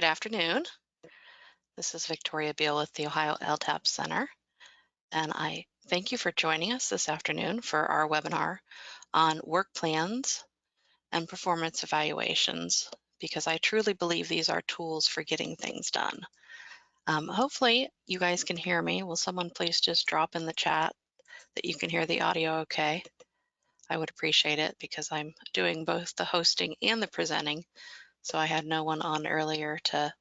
Good afternoon. This is Victoria Beale with the Ohio LTAP Center, and I thank you for joining us this afternoon for our webinar on work plans and performance evaluations, because I truly believe these are tools for getting things done. Hopefully you guys can hear me. Will someone please just drop in the chat that you can hear the audio okay? I would appreciate it because I'm doing both the hosting and the presenting, so I had no one on earlier to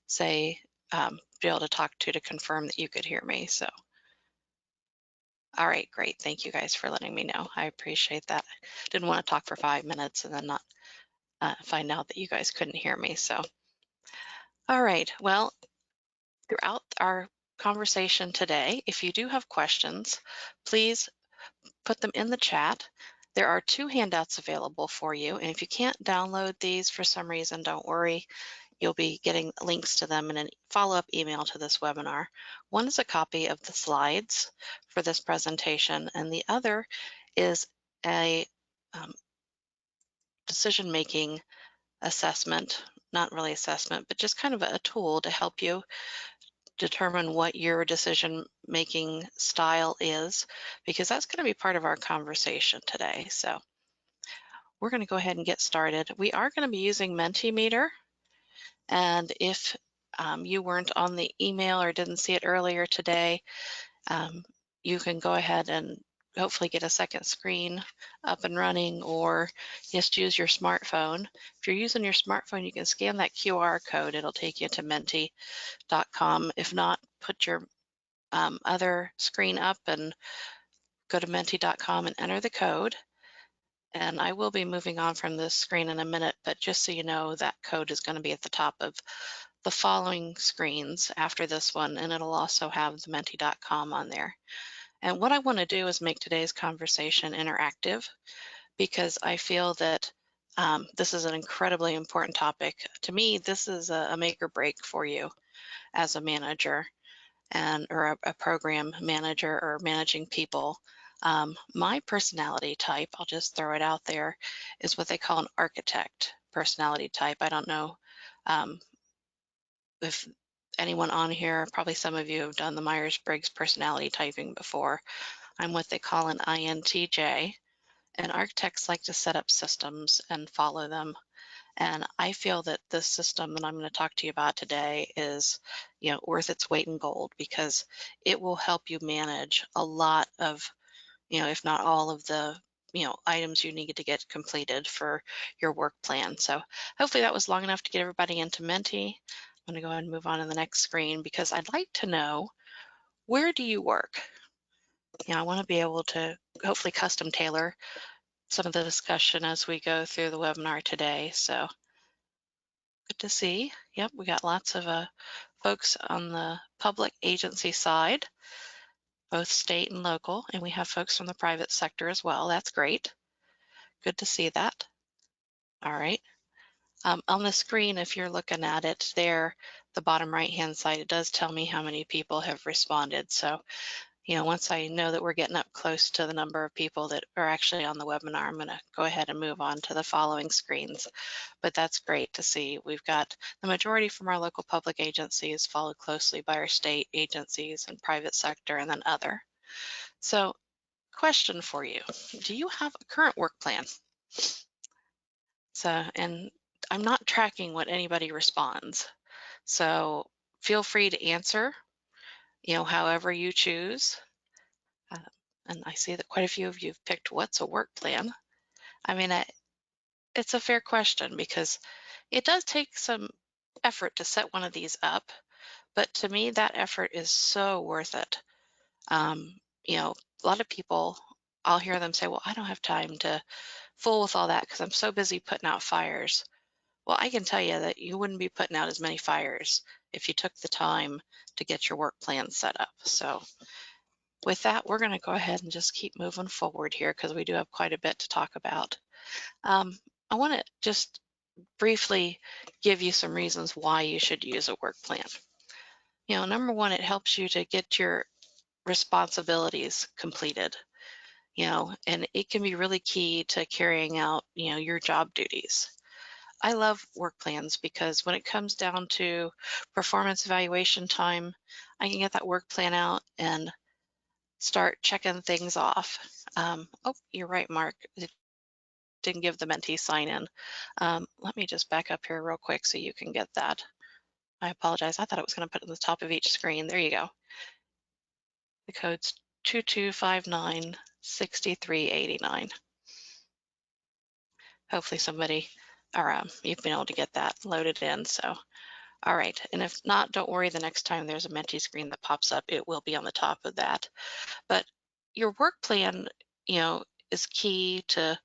say, be able to talk to confirm that you could hear me. So, all right, great. Thank you guys for letting me know. I appreciate that. Didn't want to talk for 5 minutes and then not find out that you guys couldn't hear me. So, all right. Well, throughout our conversation today, if you do have questions, please put them in the chat. There are 2 handouts available for you. And if you can't download these for some reason, don't worry. You'll be getting links to them in a follow-up email to this webinar. One is a copy of the slides for this presentation, and the other is a decision-making assessment, not really assessment, but just kind of a tool to help you determine what your decision-making style is, because that's going to be part of our conversation today. So we're going to go ahead and get started. We are going to be using Mentimeter. And if you weren't on the email or didn't see it earlier today, you can go ahead and hopefully get a second screen up and running, or just use your smartphone. If you're using your smartphone, you can scan that QR code. It'll take you to menti.com. If not, put your other screen up and go to menti.com and enter the code. And I will be moving on from this screen in a minute, but just so you know, that code is going to be at the top of the following screens after this one, and it'll also have the menti.com on there. And what I want to do is make today's conversation interactive, because I feel that this is an incredibly important topic. To me, this is a make or break for you as a manager or a program manager or managing people. My personality type, I'll just throw it out there, is what they call an architect personality type. I don't know if anyone on here, probably some of you have done the Myers-Briggs personality typing before. I'm what they call an INTJ, and architects like to set up systems and follow them. And I feel that this system that I'm going to talk to you about today is, worth its weight in gold, because it will help you manage a lot of, if not all of the, items you need to get completed for your work plan. So hopefully that was long enough to get everybody into Menti. I'm going to go ahead and move on to the next screen, because I'd like to know, where do you work? I want to be able to hopefully custom tailor some of the discussion as we go through the webinar today. So good to see. Yep, we got lots of folks on the public agency side, both state and local, and we have folks from the private sector as well. That's great. Good to see that. All right. On the screen, if you're looking at it there, the bottom right-hand side, it does tell me how many people have responded. So, once I know that we're getting up close to the number of people that are actually on the webinar, I'm going to go ahead and move on to the following screens. But that's great to see. We've got the majority from our local public agencies, followed closely by our state agencies and private sector, and then other. So, question for you. Do you have a current work plan? And I'm not tracking what anybody responds. So feel free to answer, however you choose. And I see that quite a few of you have picked what's a work plan. I mean, it's a fair question, because it does take some effort to set one of these up. But to me, that effort is so worth it. A lot of people, I'll hear them say, well, I don't have time to fool with all that because I'm so busy putting out fires. Well, I can tell you that you wouldn't be putting out as many fires if you took the time to get your work plan set up. So with that, we're going to go ahead and just keep moving forward here, because we do have quite a bit to talk about. I want to just briefly give you some reasons why you should use a work plan. Number one, it helps you to get your responsibilities completed, and it can be really key to carrying out, your job duties. I love work plans because when it comes down to performance evaluation time, I can get that work plan out and start checking things off. Oh, you're right, Mark. It didn't give the mentee sign in. Let me just back up here real quick so you can get that. I apologize. I thought it was going to put it at the top of each screen. There you go. The code's 22596389. Hopefully somebody or you've been able to get that loaded in. So, all right. And if not, don't worry. The next time there's a Menti screen that pops up, it will be on the top of that. But your work plan, you know, is key to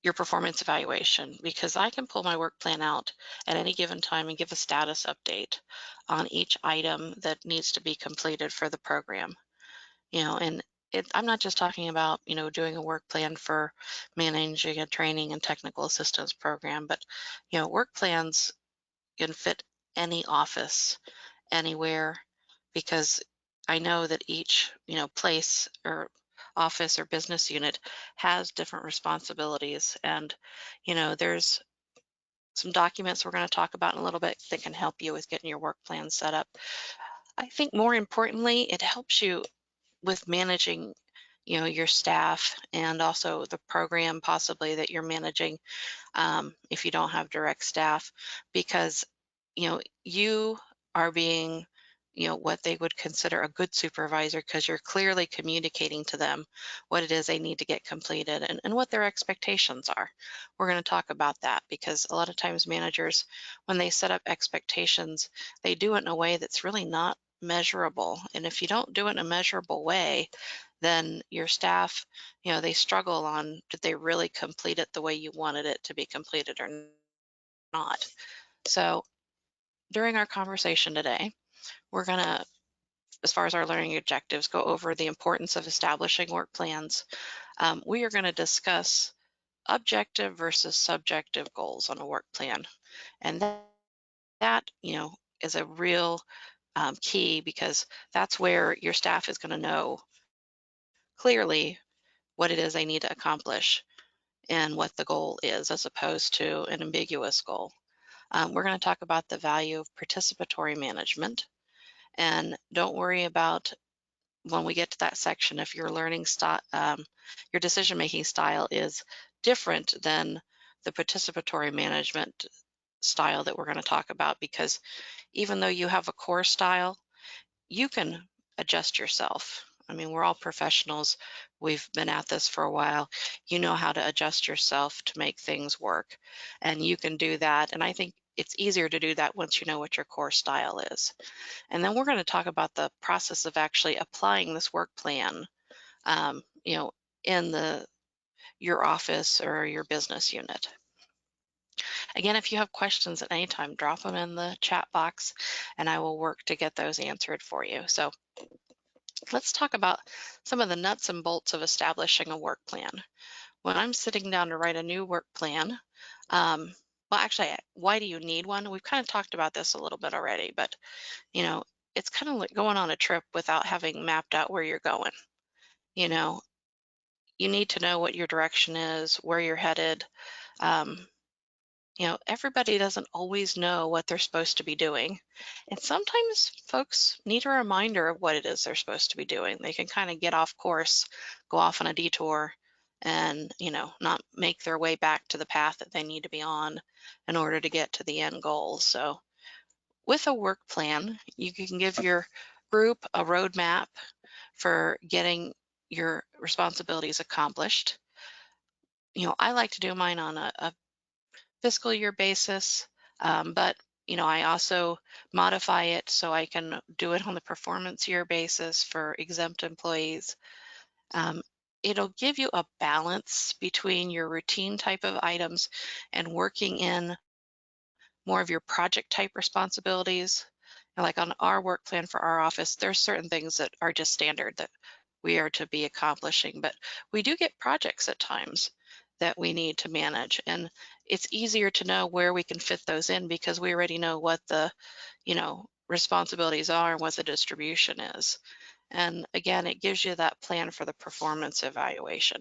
your performance evaluation because I can pull my work plan out at any given time and give a status update on each item that needs to be completed for the program. And I'm not just talking about, doing a work plan for managing a training and technical assistance program, but, work plans can fit any office, anywhere, because I know that each, place or office or business unit has different responsibilities. And, there's some documents we're going to talk about in a little bit that can help you with getting your work plan set up. I think more importantly, it helps you with managing, your staff and also the program possibly that you're managing, if you don't have direct staff, because, you are being, what they would consider a good supervisor because you're clearly communicating to them what it is they need to get completed and what their expectations are. We're going to talk about that because a lot of times managers, when they set up expectations, they do it in a way that's really not measurable. And if you don't do it in a measurable way, then your staff, they struggle on did they really complete it the way you wanted it to be completed or not. So during our conversation today, we're going to, as far as our learning objectives, go over the importance of establishing work plans. We are going to discuss objective versus subjective goals on a work plan. And that is a real key because that's where your staff is going to know clearly what it is they need to accomplish and what the goal is as opposed to an ambiguous goal. We're going to talk about the value of participatory management. And don't worry about when we get to that section if your learning style, your decision-making style is different than the participatory management style that we're going to talk about, because even though you have a core style, you can adjust yourself. I mean, we're all professionals. We've been at this for a while. You know how to adjust yourself to make things work, and you can do that. And I think it's easier to do that once you know what your core style is. And then we're going to talk about the process of actually applying this work plan, um, you know, in your office or your business unit. Again, if you have questions at any time, drop them in the chat box and I will work to get those answered for you. So let's talk about some of the nuts and bolts of establishing a work plan. When I'm sitting down to write a new work plan, well, actually, why do you need one? We've kind of talked about this a little bit already, but you know, it's kind of like going on a trip without having mapped out where you're going. You know, you need to know what your direction is, where you're headed. Um, everybody doesn't always know what they're supposed to be doing. And sometimes folks need a reminder of what it is they're supposed to be doing. They can kind of get off course, go off on a detour, and, not make their way back to the path that they need to be on in order to get to the end goal. So with a work plan, you can give your group a roadmap for getting your responsibilities accomplished. I like to do mine on a fiscal year basis, but I also modify it so I can do it on the performance year basis for exempt employees. Um, it'll give you a balance between your routine type of items and working in more of your project type responsibilities. And like on our work plan for our office, there's certain things that are just standard that we are to be accomplishing, but we do get projects at times that we need to manage. And it's easier to know where we can fit those in because we already know what the, responsibilities are and what the distribution is. And again, it gives you that plan for the performance evaluation.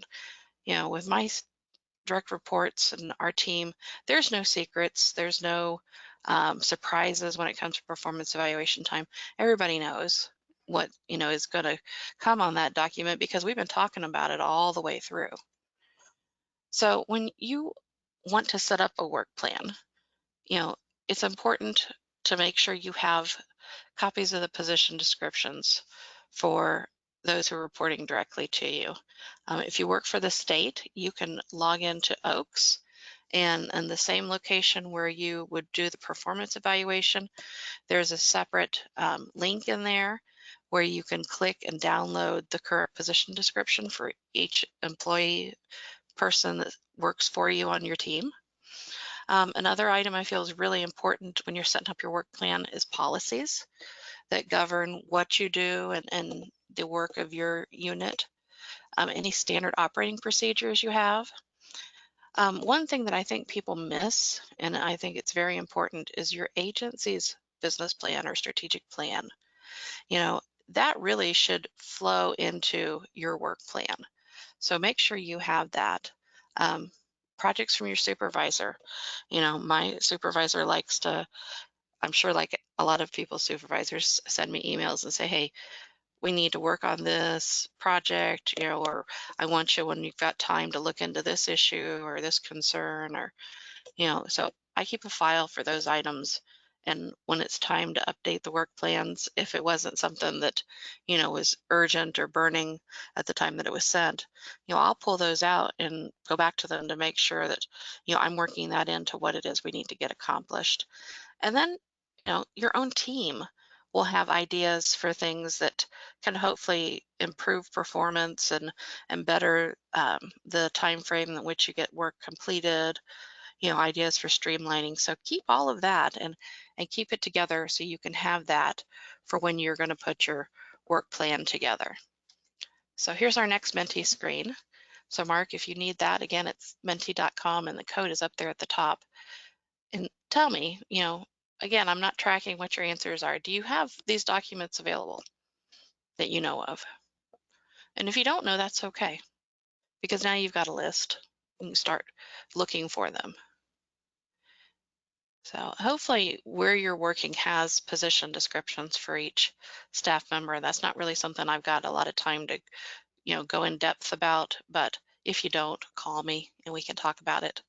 With my direct reports and our team, there's no secrets. There's no surprises when it comes to performance evaluation time. Everybody knows what is going to come on that document because we've been talking about it all the way through. So when you want to set up a work plan, it's important to make sure you have copies of the position descriptions for those who are reporting directly to you. If you work for the state, you can log into OAKS, and in the same location where you would do the performance evaluation, there's a separate link in there where you can click and download the current position description for each employee person that works for you on your team. Another item I feel is really important when you're setting up your work plan is policies that govern what you do and the work of your unit. Any standard operating procedures you have. One thing that I think people miss, and I think it's very important, is your agency's business plan or strategic plan. That really should flow into your work plan. So make sure you have that. Projects from your supervisor. My supervisor likes to, I'm sure like a lot of people's supervisors send me emails and say, hey, we need to work on this project, or I want you when you've got time to look into this issue or this concern, or, so I keep a file for those items. And when it's time to update the work plans, if it wasn't something that, was urgent or burning at the time that it was sent, I'll pull those out and go back to them to make sure that, I'm working that into what it is we need to get accomplished. And then, your own team will have ideas for things that can hopefully improve performance and better the time frame in which you get work completed, ideas for streamlining. So keep all of that and keep it together so you can have that for when you're going to put your work plan together. So here's our next Menti screen. So Mark, if you need that, again, it's menti.com and the code is up there at the top. And tell me, again, I'm not tracking what your answers are. Do you have these documents available that you know of? And if you don't know, that's okay, because now you've got a list and you start looking for them. So hopefully where you're working has position descriptions for each staff member. That's not really something I've got a lot of time to, go in depth about, but if you don't, call me and we can talk about it,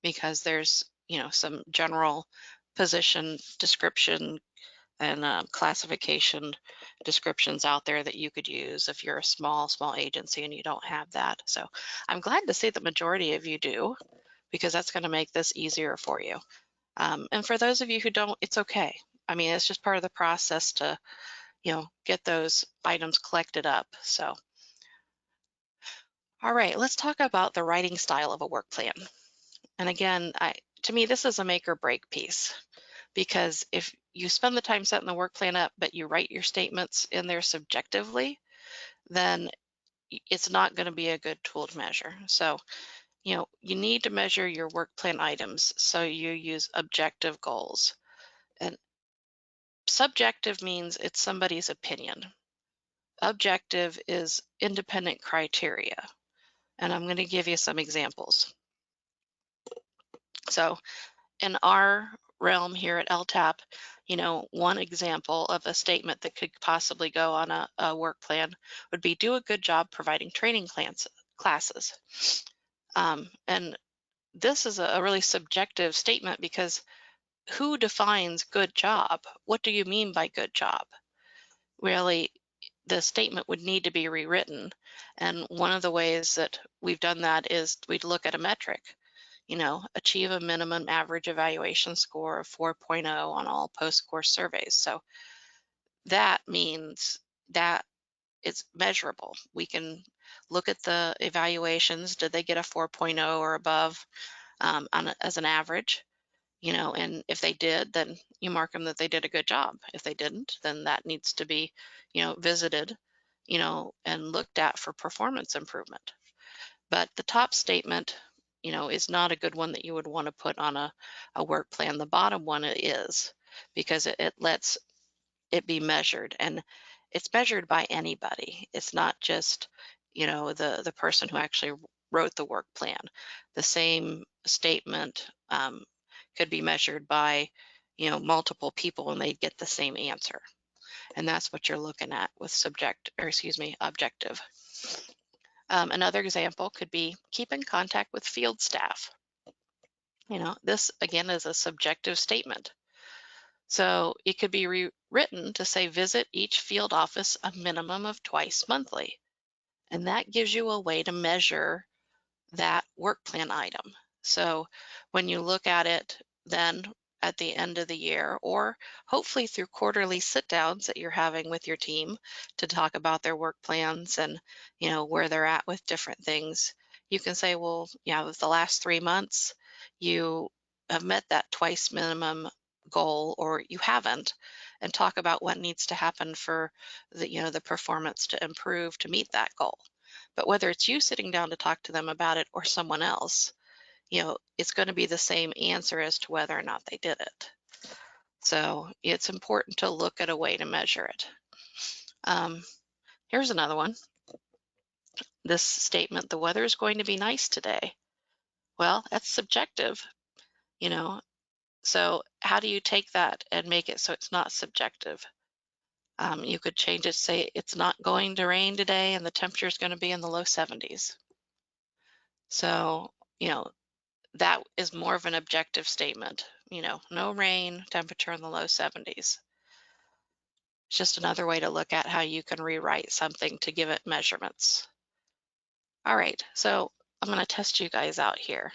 because there's, some general position description and classification descriptions out there that you could use if you're a small agency and you don't have that. So I'm glad to see the majority of you do, because that's going to make this easier for you. And for those of you who don't, it's okay. I mean, it's just part of the process to, get those items collected up. So, all right, let's talk about the writing style of a work plan. And again, to me, this is a make or break piece, because if you spend the time setting the work plan up, but you write your statements in there subjectively, then it's not going to be a good tool to measure. So, you need to measure your work plan items. So you use objective goals. And subjective means it's somebody's opinion. Objective is independent criteria. And I'm going to give you some examples. So in our realm here at LTAP, one example of a statement that could possibly go on a work plan would be do a good job providing training classes. And this is a really subjective statement, because who defines good job? What do you mean by good job? Really, the statement would need to be rewritten. And one of the ways that we've done that is we'd look at a metric, achieve a minimum average evaluation score of 4.0 on all post-course surveys. So that means that it's measurable. We can look at the evaluations. Did they get a 4.0 or above as an average? And if they did, then you mark them that they did a good job. If they didn't, then that needs to be, visited, and looked at for performance improvement. But the top statement, is not a good one that you would want to put on a work plan. The bottom one is, because it lets it be measured, and it's measured by anybody. It's not just, the person who actually wrote the work plan. The same statement could be measured by, multiple people and they'd get the same answer. And that's what you're looking at with objective. Another example could be keep in contact with field staff. This again is a subjective statement. So it could be rewritten to say visit each field office a minimum of twice monthly. And that gives you a way to measure that work plan item. So when you look at it then at the end of the year, or hopefully through quarterly sit downs that you're having with your team to talk about their work plans and where they're at with different things, you can say, well, the last 3 months you have met that twice minimum goal or you haven't, and talk about what needs to happen for the performance to improve to meet that goal. But whether it's you sitting down to talk to them about it or someone else, it's going to be the same answer as to whether or not they did it. So it's important to look at a way to measure it. Here's another one. This statement, the weather is going to be nice today. Well, that's subjective, so how do you take that and make it so it's not subjective? You could change it, say it's not going to rain today and the temperature is going to be in the low 70s. So, that is more of an objective statement. No rain, temperature in the low 70s. It's just another way to look at how you can rewrite something to give it measurements. All right, so I'm going to test you guys out here.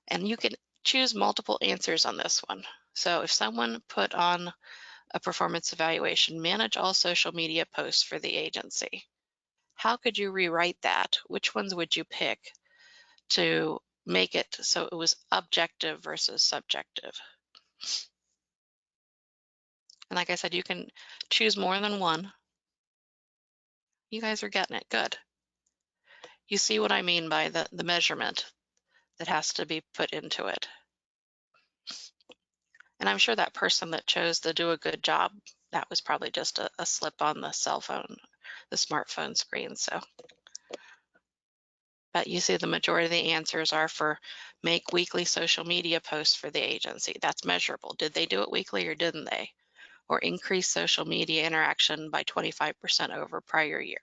And you can choose multiple answers on this one. So if someone put on a performance evaluation, manage all social media posts for the agency, how could you rewrite that? Which ones would you pick to make it so it was objective versus subjective? And like I said, you can choose more than one. You guys are getting it. Good. You see what I mean by the measurement that has to be put into it. And I'm sure that person that chose to do a good job, that was probably just a slip on the cell phone, the smartphone screen. So, but you see the majority of the answers are for make weekly social media posts for the agency. That's measurable. Did they do it weekly or didn't they? Or increase social media interaction by 25% over prior year.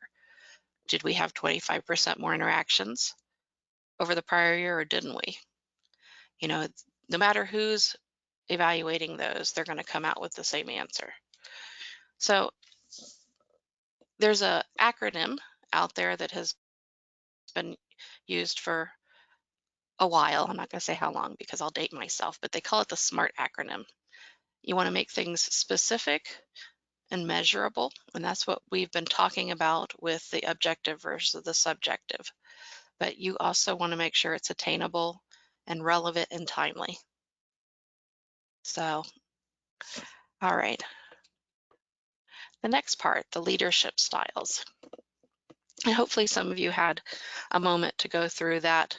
Did we have 25% more interactions over the prior year or didn't we? No matter who's evaluating those, they're going to come out with the same answer. So there's an acronym out there that has been used for a while. I'm not going to say how long because I'll date myself, but they call it the SMART acronym. You want to make things specific and measurable, and that's what we've been talking about with the objective versus the subjective. But you also want to make sure it's attainable and relevant and timely. So, all right. The next part, the leadership styles. And hopefully some of you had a moment to go through that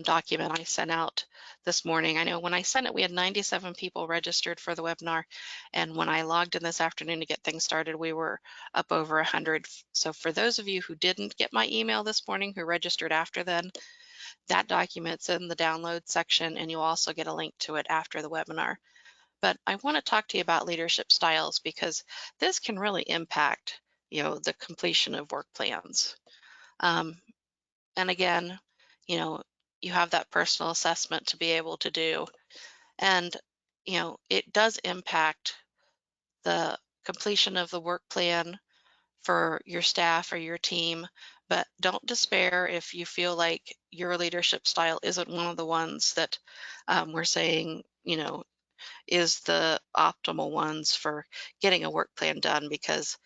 document I sent out this morning. I know when I sent it, we had 97 people registered for the webinar. And when I logged in this afternoon to get things started, we were up over 100. So for those of you who didn't get my email this morning, who registered after then, that document's in the download section, and you'll also get a link to it after the webinar. But I want to talk to you about leadership styles because this can really impact, the completion of work plans. And again, you have that personal assessment to be able to do. And, it does impact the completion of the work plan for your staff or your team, but don't despair if you feel like your leadership style isn't one of the ones that we're saying, is the optimal ones for getting a work plan done, because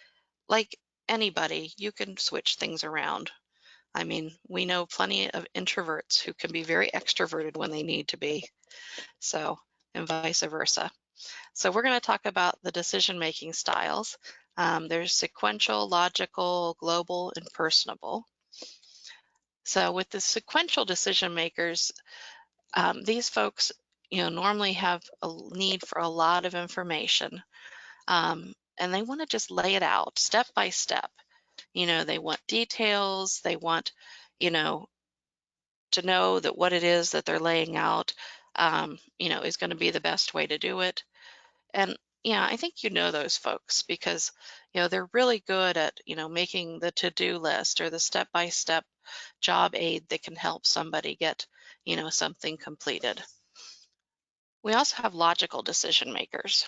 like anybody, you can switch things around. I mean, we know plenty of introverts who can be very extroverted when they need to be, so, and vice versa. So we're going to talk about the decision-making styles. There's sequential, logical, global, and personable. So with the sequential decision makers, these folks, normally have a need for a lot of information, and they want to just lay it out step by step. They want details. They want, to know that what it is that they're laying out, is going to be the best way to do it. And yeah, I think you know those folks because, they're really good at, making the to-do list or the step-by-step job aid that can help somebody get, something completed. We also have logical decision makers.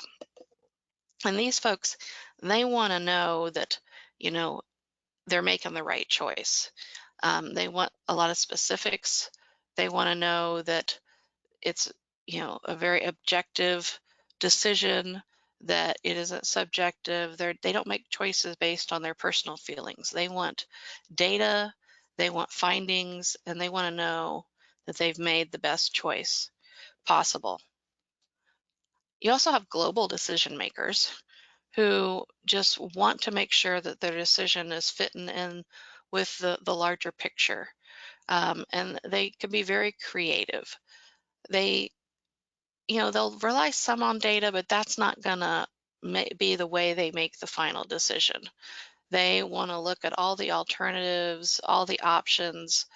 And these folks, they want to know that, you know, they're making the right choice. They want a lot of specifics. They want to know that it's, a very objective decision, that it isn't subjective. They don't make choices based on their personal feelings. They want data, they want findings, and they want to know that they've made the best choice possible. You also have global decision makers who just want to make sure that their decision is fitting in with the larger picture. And they can be very creative. They, they'll rely some on data, but that's not gonna be the way they make the final decision. They want to look at all the alternatives, all the options.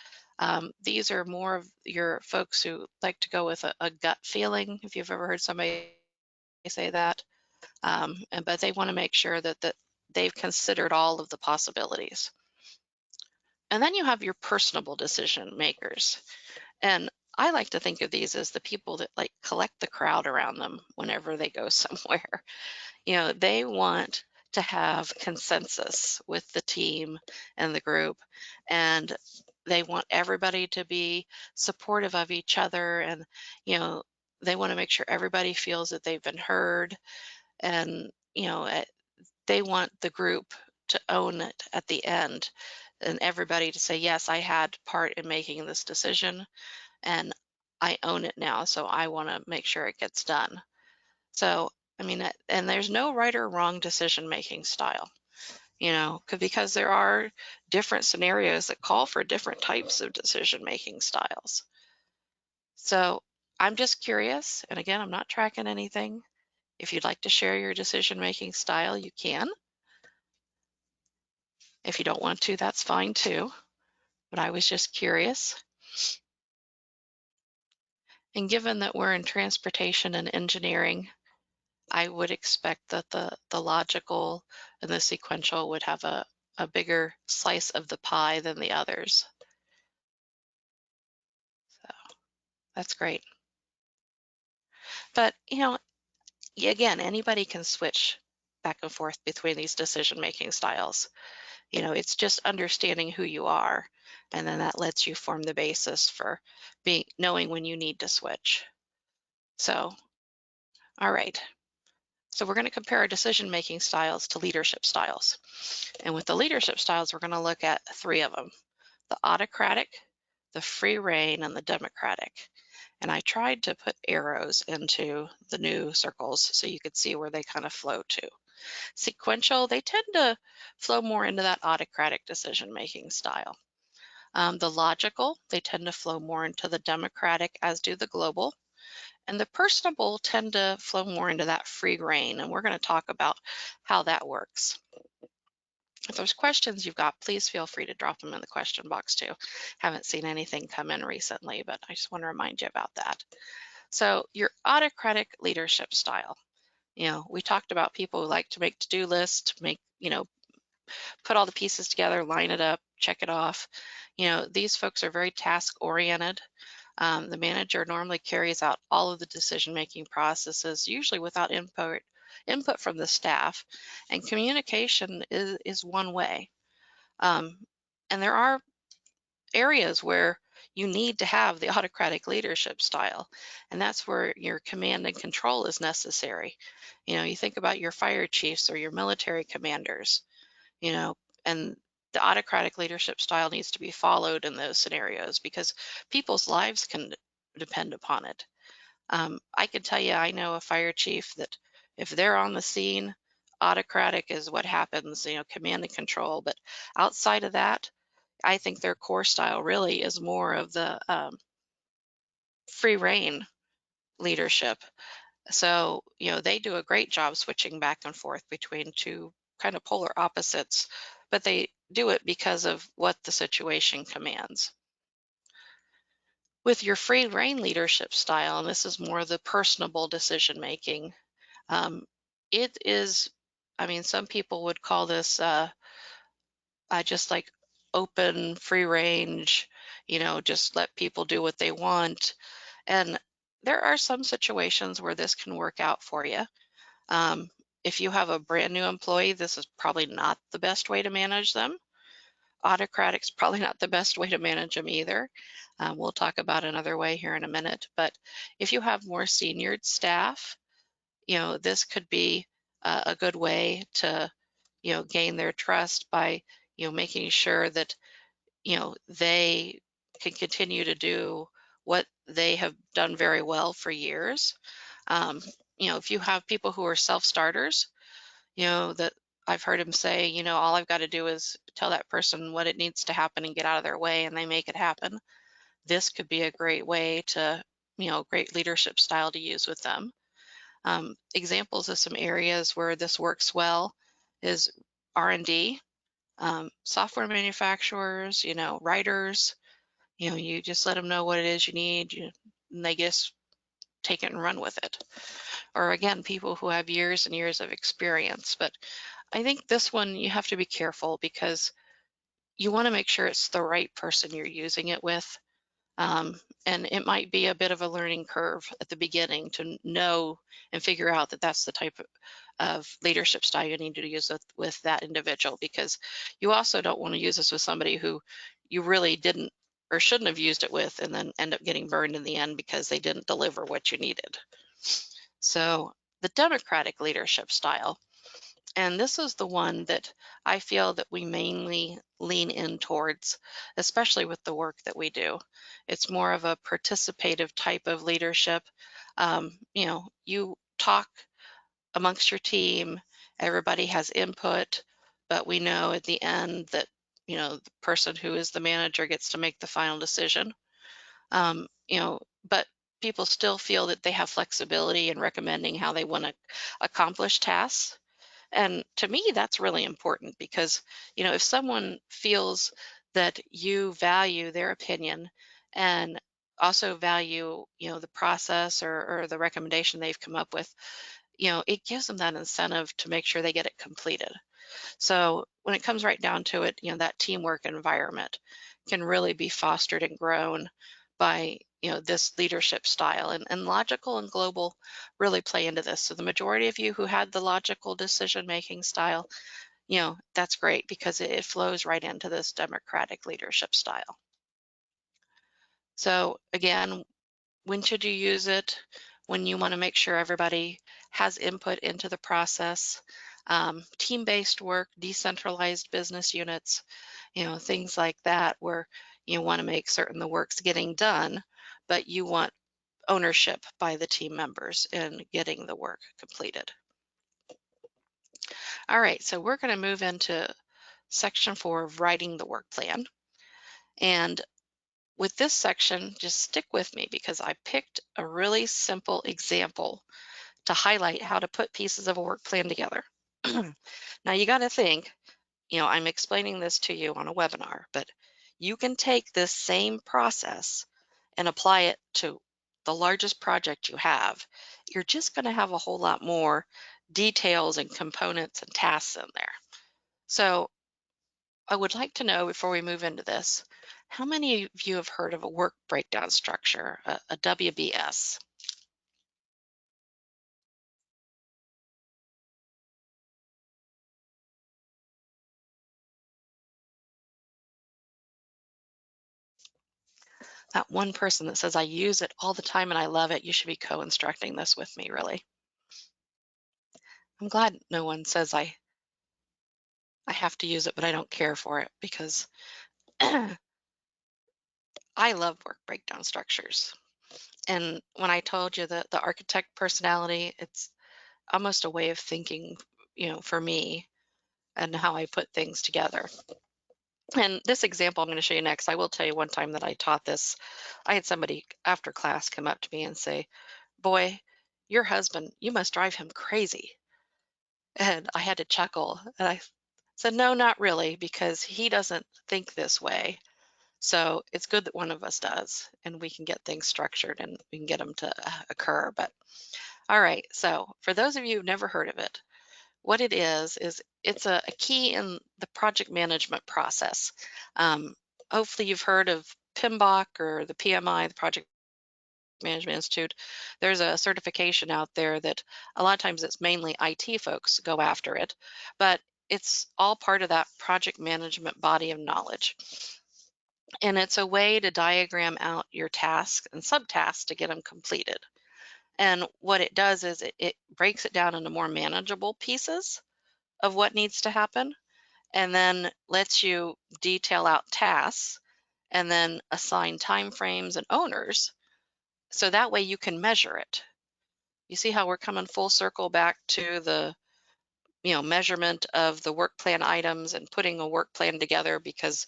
These are more of your folks who like to go with a gut feeling, if you've ever heard somebody say that. But they want to make sure that they've considered all of the possibilities. And then you have your personable decision makers. And I like to think of these as the people that like collect the crowd around them whenever they go somewhere. They want to have consensus with the team and the group, and they want everybody to be supportive of each other, and you know they want to make sure everybody feels that they've been heard, and they want the group to own it at the end, and everybody to say, yes, I had part in making this decision and I own it now, so I want to make sure it gets done. So, I mean, and there's no right or wrong decision making style, because there are different scenarios that call for different types of decision making styles. So, I'm just curious, and again, I'm not tracking anything. If you'd like to share your decision making style, you can. If you don't want to, that's fine too. But I was just curious. And given that we're in transportation and engineering, I would expect that the logical and the sequential would have a bigger slice of the pie than the others. So that's great. But, again, anybody can switch back and forth between these decision-making styles. It's just understanding who you are, and then that lets you form the basis for knowing when you need to switch. So, all right. So we're going to compare our decision-making styles to leadership styles. And with the leadership styles, we're going to look at three of them: the autocratic, the free reign, and the democratic. And I tried to put arrows into the new circles so you could see where they kind of flow to. Sequential, they tend to flow more into that autocratic decision-making style. The logical, they tend to flow more into the democratic, as do the global. And the personable tend to flow more into that free reign. And we're going to talk about how that works. If there's questions you've got, please feel free to drop them in the question box too. Haven't seen anything come in recently, but I just want to remind you about that. So your autocratic leadership style. We talked about people who like to make to-do lists, put all the pieces together, line it up, check it off. These folks are very task-oriented. The manager normally carries out all of the decision-making processes, usually without input from the staff, and communication is one way. And there are areas where you need to have the autocratic leadership style, and that's where your command and control is necessary. You think about your fire chiefs or your military commanders, you know, and the autocratic leadership style needs to be followed in those scenarios because people's lives can depend upon it. I can tell you, I know a fire chief that if they're on the scene, autocratic is what happens, command and control. But outside of that, I think their core style really is more of the free reign leadership. So, they do a great job switching back and forth between two kind of polar opposites, but they do it because of what the situation commands. With your free reign leadership style, and this is more the personable decision making, it is, I mean, some people would call this just like open, free range, just let people do what they want. And there are some situations where this can work out for you. Um, if you have a brand new employee, this is probably not the best way to manage them. Autocratic's probably not the best way to manage them either. We'll talk about another way here in a minute. But if you have more senior staff, this could be a good way to, gain their trust by, making sure that, they can continue to do what they have done very well for years. Um, if you have people who are self-starters, that I've heard him say, all I've got to do is tell that person what it needs to happen and get out of their way, and they make it happen. This could be a great way to, great leadership style to use with them. Examples of some areas where this works well is R&D, software manufacturers, writers. You just let them know what it is you need, and they just take it and run with it. Or again, people who have years and years of experience. But I think this one you have to be careful because you want to make sure it's the right person you're using it with. And it might be a bit of a learning curve at the beginning to know and figure out that that's the type of leadership style you need to use with that individual, because you also don't want to use this with somebody who you really didn't or shouldn't have used it with and then end up getting burned in the end because they didn't deliver what you needed. So the democratic leadership style, and this is the one that I feel that we mainly lean in towards, especially with the work that we do. It's more of a participative type of leadership. You talk amongst your team, everybody has input, but we know at the end that, the person who is the manager gets to make the final decision. But people still feel that they have flexibility in recommending how they want to accomplish tasks. And to me, that's really important because, if someone feels that you value their opinion and also value, the process or the recommendation they've come up with, it gives them that incentive to make sure they get it completed. So when it comes right down to it, that teamwork environment can really be fostered and grown by, this leadership style, and logical and global really play into this. So the majority of you who had the logical decision making style, that's great because it flows right into this democratic leadership style. So again, when should you use it? When you want to make sure everybody has input into the process. Team-based work, decentralized business units, things like that where you want to make certain the work's getting done, but you want ownership by the team members in getting the work completed. All right, so we're going to move into section 4 of writing the work plan. And with this section, just stick with me because I picked a really simple example to highlight how to put pieces of a work plan together. Now you got to think, I'm explaining this to you on a webinar, but you can take this same process and apply it to the largest project you have. You're just going to have a whole lot more details and components and tasks in there. So I would like to know before we move into this, how many of you have heard of a work breakdown structure, a WBS? That one person that says, I use it all the time and I love it, you should be co-instructing this with me, really. I'm glad no one says I have to use it, but I don't care for it, because I love work breakdown structures. And when I told you that the architect personality, it's almost a way of thinking, for me and how I put things together. And this example I'm going to show you next, I will tell you one time that I taught this, I had somebody after class come up to me and say, boy, your husband, you must drive him crazy. And I had to chuckle. And I said, no, not really, because he doesn't think this way. So it's good that one of us does, and we can get things structured and we can get them to occur. But all right, so for those of you who've never heard of it, what it is it's a key in the project management process. Um, Hopefully you've heard of PMBOK or the PMI, the Project Management Institute. There's a certification out there that a lot of times it's mainly IT folks go after it, but it's all part of that project management body of knowledge. And it's a way to diagram out your tasks and subtasks to get them completed. And what it does is it breaks it down into more manageable pieces of what needs to happen, and then lets you detail out tasks and then assign timeframes and owners. So that way you can measure it. You see how we're coming full circle back to the measurement of the work plan items and putting a work plan together, because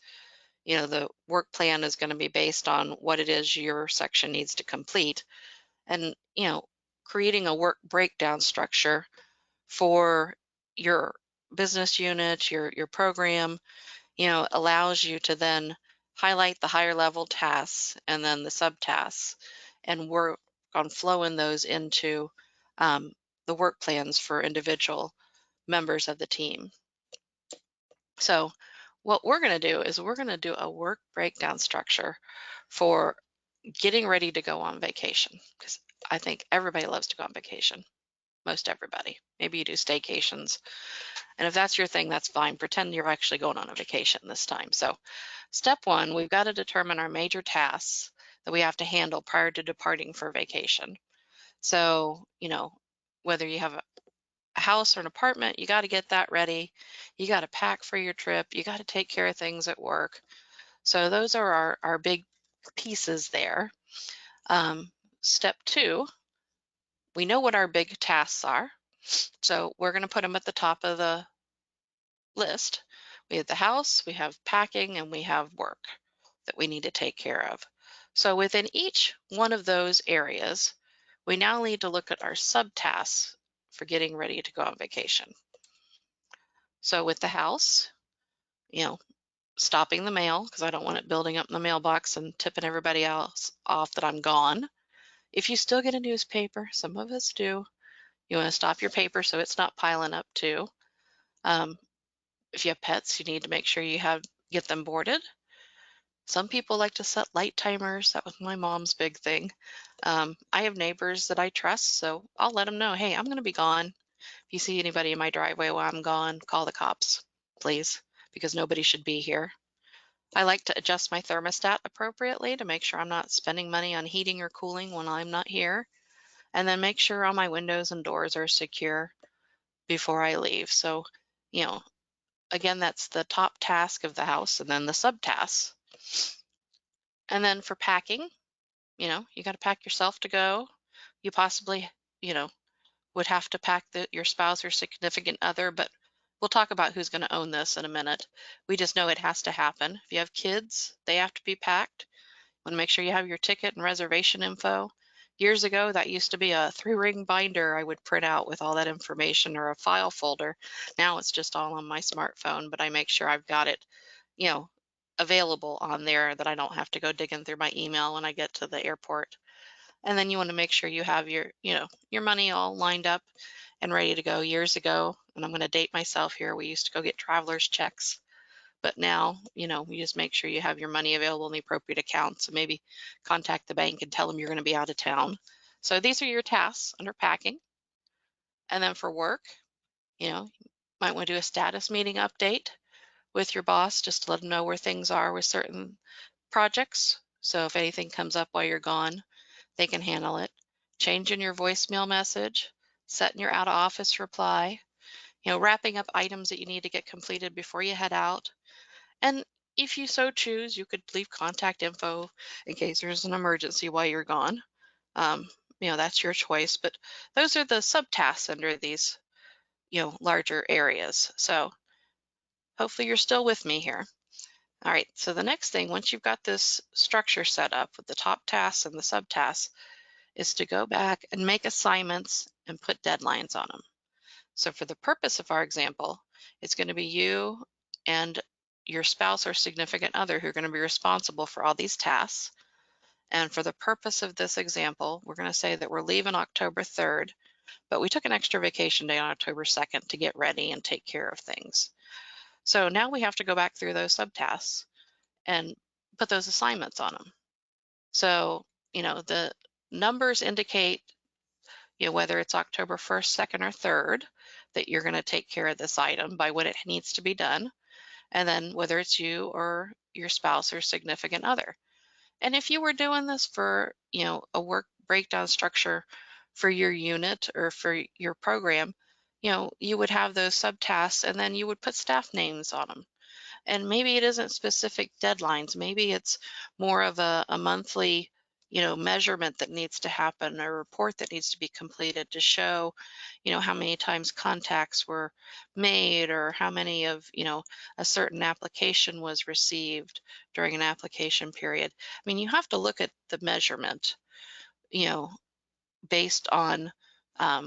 the work plan is going to be based on what it is your section needs to complete. And creating a work breakdown structure for your business unit, your program, allows you to then highlight the higher level tasks and then the subtasks and work on flowing those into um, the work plans for individual members of the team. So what we're going to do is we're going to do a work breakdown structure for getting ready to go on vacation, because I think everybody loves to go on vacation. Most everybody. Maybe you do staycations. And if that's your thing, that's fine. Pretend you're actually going on a vacation this time. So step one, we've got to determine our major tasks that we have to handle prior to departing for vacation. So, whether you have a house or an apartment, you got to get that ready. You got to pack for your trip. You got to take care of things at work. So those are our big pieces there. Step two, we know what our big tasks are. So we're going to put them at the top of the list. We have the house, we have packing, and we have work that we need to take care of. So within each one of those areas, we now need to look at our subtasks for getting ready to go on vacation. So with the house, stopping the mail, because I don't want it building up in the mailbox and tipping everybody else off that I'm gone. If you still get a newspaper, some of us do, you want to stop your paper so it's not piling up too. If you have pets, you need to make sure you get them boarded. Some people like to set light timers. That was my mom's big thing. I have neighbors that I trust, so I'll let them know, hey, I'm going to be gone. If you see anybody in my driveway while I'm gone, call the cops, please, because nobody should be here. I like to adjust my thermostat appropriately to make sure I'm not spending money on heating or cooling when I'm not here, and then make sure all my windows and doors are secure before I leave. So, again, that's the top task of the house, and then the subtasks. And then for packing, you got to pack yourself to go. You possibly, would have to pack your spouse or significant other, but we'll talk about who's going to own this in a minute. We just know it has to happen. If you have kids, they have to be packed. Want to make sure you have your ticket and reservation info. Years ago, that used to be a 3-ring binder I would print out with all that information, or a file folder. Now it's just all on my smartphone, but I make sure I've got it, available on there, that I don't have to go digging through my email when I get to the airport. And then you want to make sure you have your money all lined up and ready to go. Years ago, and I'm going to date myself here, we used to go get traveler's checks. But now, you just make sure you have your money available in the appropriate account. So maybe contact the bank and tell them you're going to be out of town. So these are your tasks under packing. And then for work, you might want to do a status meeting update with your boss, just to let them know where things are with certain projects. So if anything comes up while you're gone, they can handle it. Changing your voicemail message, setting your out of office reply, wrapping up items that you need to get completed before you head out. And if you so choose, you could leave contact info in case there's an emergency while you're gone. That's your choice, but those are the subtasks under these, larger areas. So hopefully you're still with me here. All right, so the next thing, once you've got this structure set up with the top tasks and the subtasks, is to go back and make assignments and put deadlines on them. So for the purpose of our example, it's going to be you and your spouse or significant other who are going to be responsible for all these tasks. And for the purpose of this example, we're going to say that we're leaving October 3rd, but we took an extra vacation day on October 2nd to get ready and take care of things. So now we have to go back through those subtasks and put those assignments on them. So, the numbers indicate, whether it's October 1st, 2nd, or 3rd, that you're going to take care of this item by when it needs to be done. And then whether it's you or your spouse or significant other. And if you were doing this for, a work breakdown structure for your unit or for your program, you would have those subtasks and then you would put staff names on them. And maybe it isn't specific deadlines. Maybe it's more of a monthly, measurement that needs to happen, a report that needs to be completed to show, how many times contacts were made or how many of, a certain application was received during an application period. I mean, you have to look at the measurement, you know, based on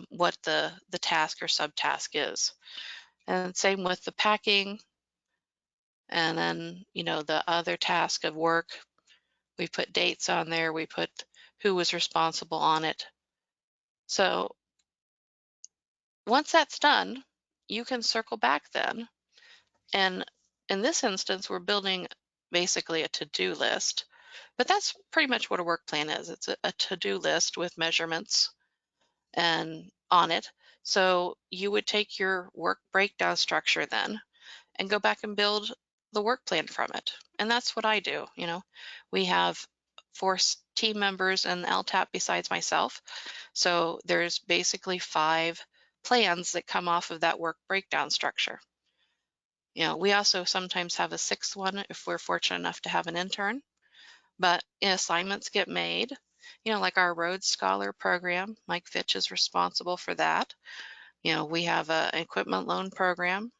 what the task or subtask is. And same with the packing. And then, the other task of work, we put dates on there, we put who was responsible on it. So once that's done, you can circle back then. And in this instance, we're building basically a to-do list, but that's pretty much what a work plan is. It's a to-do list with measurements and on it. So you would take your work breakdown structure then and go back and build the work plan from it. And that's what I do. We have 4 team members in LTAP besides myself. So there's basically 5 plans that come off of that work breakdown structure. We also sometimes have a 6th one if we're fortunate enough to have an intern, but assignments get made, like our Rhodes Scholar program. Mike Fitch is responsible for that. We have an equipment loan program.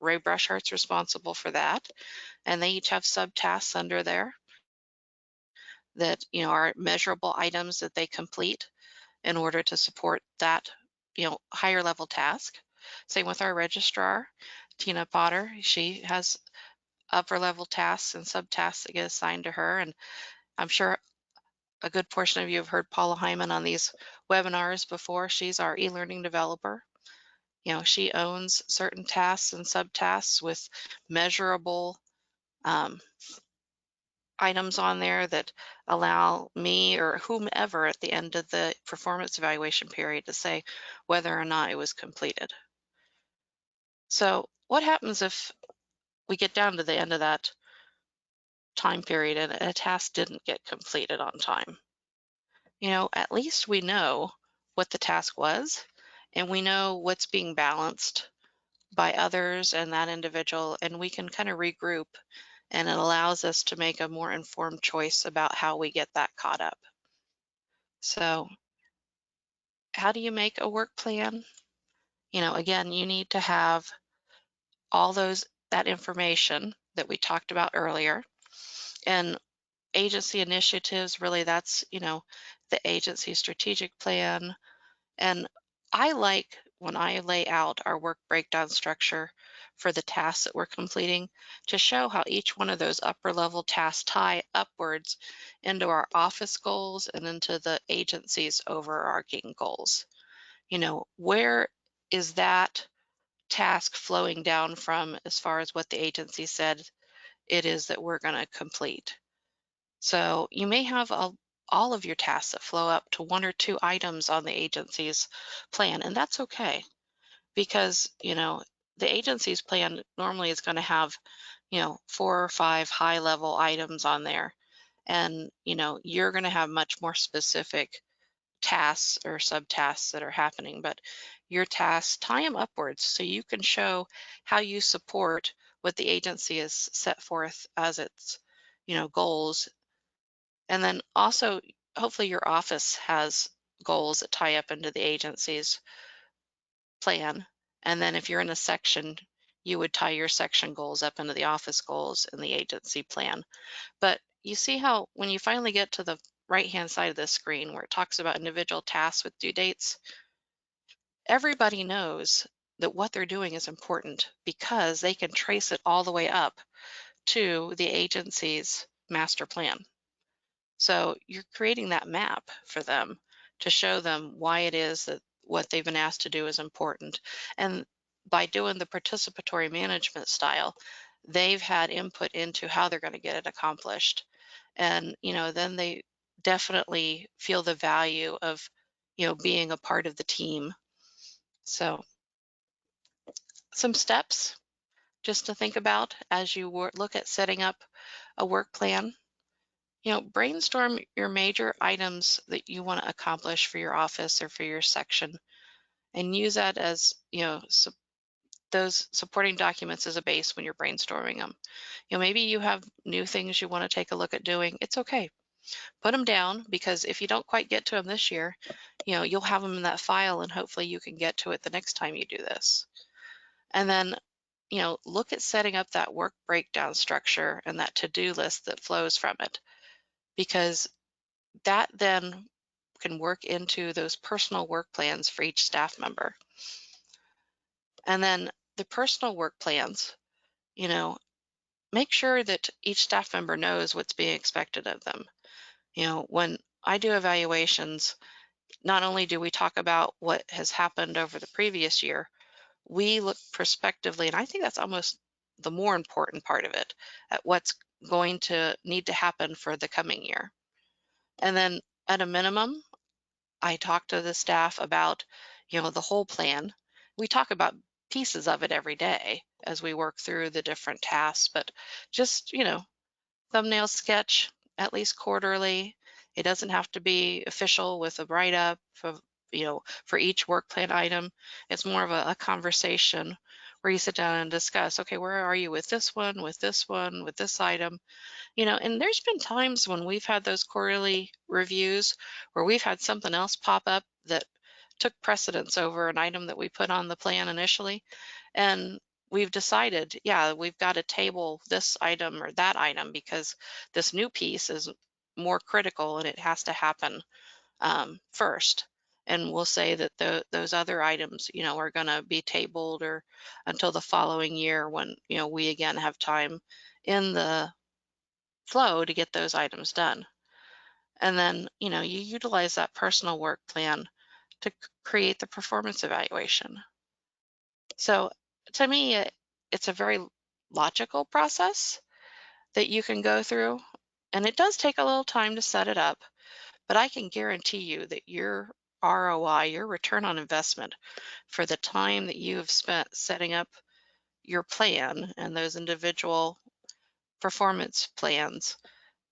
Ray Brushhart's responsible for that. And they each have subtasks under there that, are measurable items that they complete in order to support that, higher level task. Same with our registrar, Tina Potter. She has upper level tasks and subtasks that get assigned to her. And I'm sure a good portion of you have heard Paula Hyman on these webinars before. She's our e-learning developer. She owns certain tasks and subtasks with measurable items on there that allow me or whomever at the end of the performance evaluation period to say whether or not it was completed. So what happens if we get down to the end of that time period and a task didn't get completed on time? At least we know what the task was and we know what's being balanced by others and that individual, and we can kind of regroup, and it allows us to make a more informed choice about how we get that caught up. So how do you make a work plan? Again, you need to have all that information that we talked about earlier. And agency initiatives, really that's, the agency strategic plan. And I like when I lay out our work breakdown structure for the tasks that we're completing to show how each one of those upper level tasks tie upwards into our office goals and into the agency's overarching goals. Where is that task flowing down from as far as what the agency said it is that we're going to complete? So you may have all of your tasks that flow up to 1 or 2 items on the agency's plan, and that's okay because, the agency's plan normally is going to have, 4 or 5 high level items on there. And, you're going to have much more specific tasks or subtasks that are happening, but your tasks, tie them upwards so you can show how you support what the agency has set forth as its, goals. And then also, hopefully your office has goals that tie up into the agency's plan. And then if you're in a section, you would tie your section goals up into the office goals and the agency plan. But you see how when you finally get to the right-hand side of the screen where it talks about individual tasks with due dates, everybody knows that what they're doing is important because they can trace it all the way up to the agency's master plan. So you're creating that map for them to show them why it is that what they've been asked to do is important. And by doing the participatory management style, they've had input into how they're going to get it accomplished. And, then they definitely feel the value of, being a part of the team. So some steps just to think about as you look at setting up a work plan. Brainstorm your major items that you want to accomplish for your office or for your section and use that as, those supporting documents as a base when you're brainstorming them. Maybe you have new things you want to take a look at doing. It's okay. Put them down, because if you don't quite get to them this year, you'll have them in that file and hopefully you can get to it the next time you do this. And then, look at setting up that work breakdown structure and that to-do list that flows from it, because that then can work into those personal work plans for each staff member. And then the personal work plans, make sure that each staff member knows what's being expected of them. When I do evaluations, not only do we talk about what has happened over the previous year, we look prospectively, and I think that's almost the more important part of it, at what's going to need to happen for the coming year. And then at a minimum, I talk to the staff about, the whole plan. We talk about pieces of it every day as we work through the different tasks, but just, thumbnail sketch at least quarterly. It doesn't have to be official with a write-up of, for each work plan item. It's more of a conversation where you sit down and discuss, okay, where are you with this one, with this one, with this item? And there's been times when we've had those quarterly reviews where we've had something else pop up that took precedence over an item that we put on the plan initially. And we've decided, yeah, we've got to table this item or that item because this new piece is more critical and it has to happen first. And we'll say that those other items, are going to be tabled or until the following year when, we again have time in the flow to get those items done. And then, you utilize that personal work plan to create the performance evaluation. So to me, it's a very logical process that you can go through. And it does take a little time to set it up, but I can guarantee you that your ROI, your return on investment for the time that you have spent setting up your plan and those individual performance plans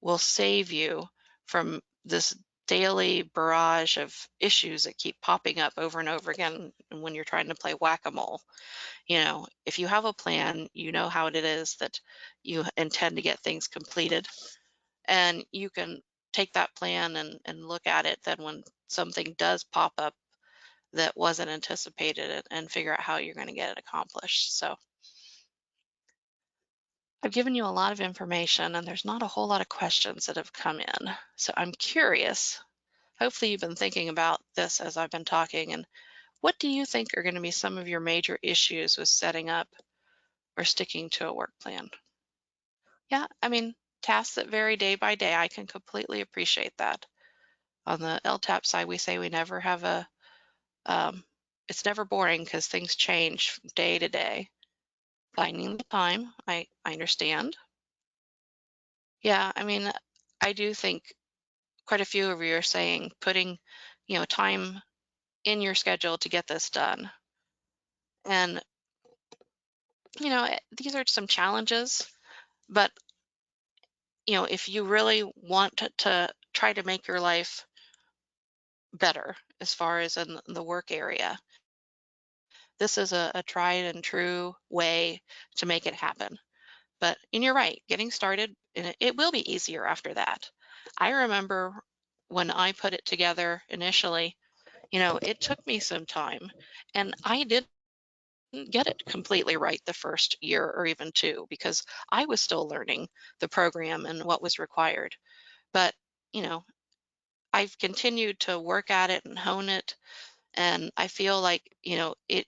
will save you from this daily barrage of issues that keep popping up over and over again when you're trying to play whack-a-mole. If you have a plan, you know how it is that you intend to get things completed, and you can take that plan and look at it then when something does pop up that wasn't anticipated, and figure out how you're going to get it accomplished. So I've given you a lot of information and there's not a whole lot of questions that have come in. So I'm curious, hopefully you've been thinking about this as I've been talking, and what do you think are going to be some of your major issues with setting up or sticking to a work plan? Yeah, I mean, tasks that vary day by day, I can completely appreciate that. On the LTAP side, we say we never have um, it's never boring because things change day to day. Finding the time, I understand. Yeah, I mean, I do think quite a few of you are saying putting, time in your schedule to get this done. And, these are some challenges, but, if you really want to try to make your life better as far as in the work area, this is a tried and true way to make it happen. And you're right, getting started, and it will be easier after that. I remember when I put it together initially, it took me some time, and I didn't get it completely right the first year or even two because I was still learning the program and what was required. But, you know, I've continued to work at it and hone it, and I feel like, it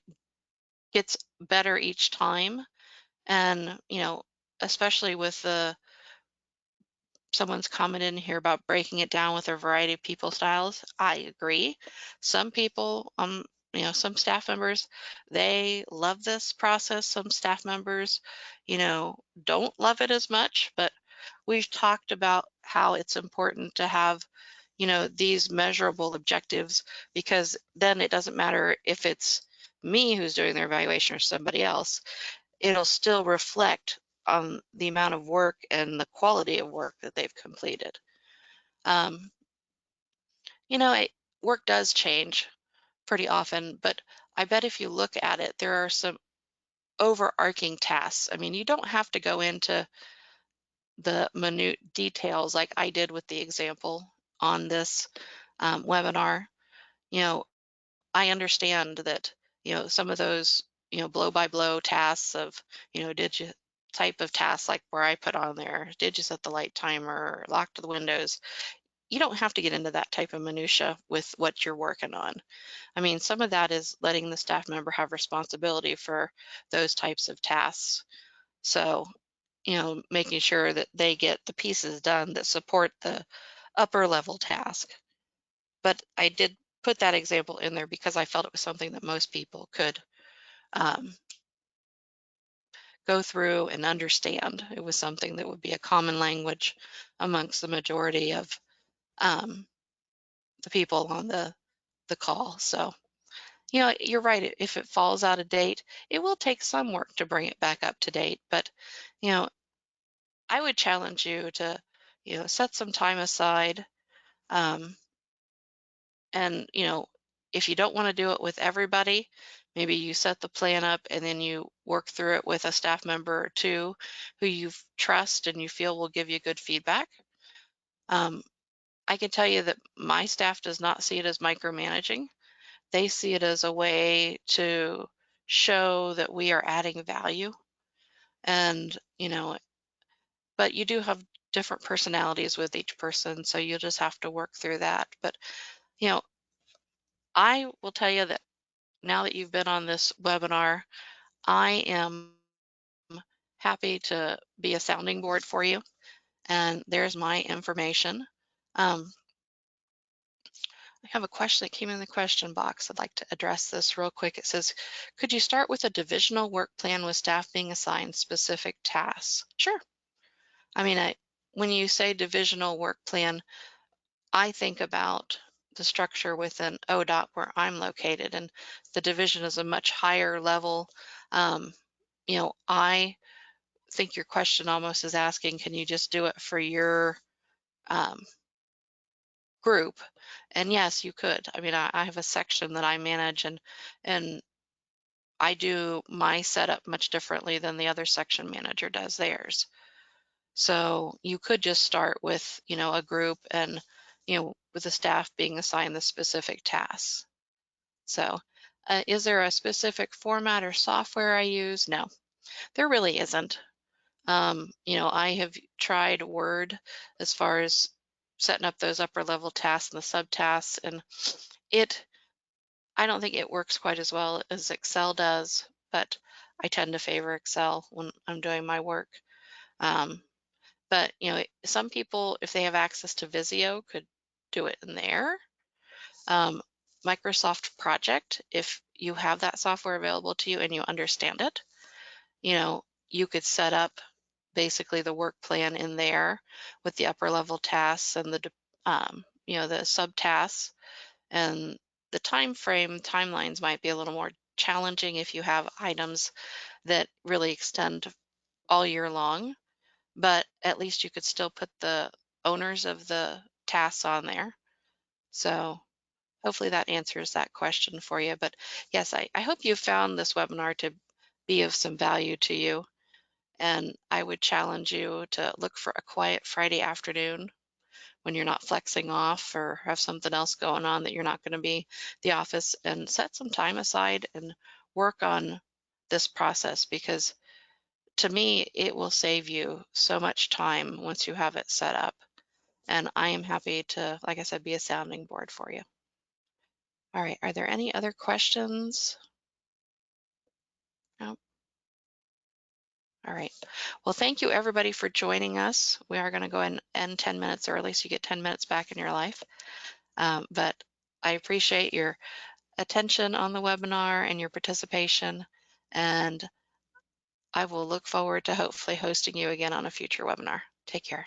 gets better each time. And, especially with someone's commented in here about breaking it down with a variety of people styles. I agree. Some people, some staff members, they love this process. Some staff members, don't love it as much, but we've talked about how it's important to have, these measurable objectives, because then it doesn't matter if it's me who's doing their evaluation or somebody else, it'll still reflect on the amount of work and the quality of work that they've completed. Um, you know, it, Work does change pretty often, but I bet if you look at it, there are some overarching tasks. I mean, you don't have to go into the minute details like I did with the example on this webinar. You know, I understand that, some of those, blow by blow tasks of, did you type of tasks like where I put on there, did you set the light timer, or lock the windows? You don't have to get into that type of minutia with what you're working on. I mean, some of that is letting the staff member have responsibility for those types of tasks. So, making sure that they get the pieces done that support the upper level task. But I did put that example in there because I felt it was something that most people could um, go through and understand. It was something that would be a common language amongst the majority of um, the people on the call. So, you're right. If it falls out of date, it will take some work to bring it back up to date. But, you know, I would challenge you to, set some time aside. Um, And, if you don't want to do it with everybody, maybe you set the plan up and then you work through it with a staff member or two who you trust and you feel will give you good feedback. Um, I can tell you that my staff does not see it as micromanaging. They see it as a way to show that we are adding value. And, but you do have different personalities with each person, so you'll just have to work through that. But, you know, I will tell you that now that you've been on this webinar, I am happy to be a sounding board for you. And there's my information. Um, I have a question that came in the question box. I'd like to address this real quick. It says, could you start with a divisional work plan with staff being assigned specific tasks? Sure. I mean, when you say divisional work plan, I think about the structure within ODOT where I'm located, and the division is a much higher level. Um, I think your question almost is asking, can you just do it for your um, group? And yes, you could. I mean, I have a section that I manage, and I do my setup much differently than the other section manager does theirs. So you could just start with, a group and, with the staff being assigned the specific tasks. So is there a specific format or software I use? No, there really isn't. I have tried Word as far as setting up those upper level tasks and the subtasks, and I don't think it works quite as well as Excel does, but I tend to favor Excel when I'm doing my work. Um, but some people, if they have access to Visio, could do it in there. Um, Microsoft Project, if you have that software available to you and you understand it, you could set up basically the work plan in there with the upper level tasks and the subtasks, and the timelines might be a little more challenging if you have items that really extend all year long, but at least you could still put the owners of the tasks on there. So hopefully that answers that question for you. But yes, I hope you found this webinar to be of some value to you. And I would challenge you to look for a quiet Friday afternoon when you're not flexing off or have something else going on that you're not going to be the office, and set some time aside and work on this process, because to me, it will save you so much time once you have it set up. And I am happy to, like I said, be a sounding board for you. All right, are there any other questions? No? All right. Well, thank you everybody for joining us. We are going to go and end 10 minutes early so you get 10 minutes back in your life. But I appreciate your attention on the webinar and your participation. And I will look forward to hopefully hosting you again on a future webinar. Take care.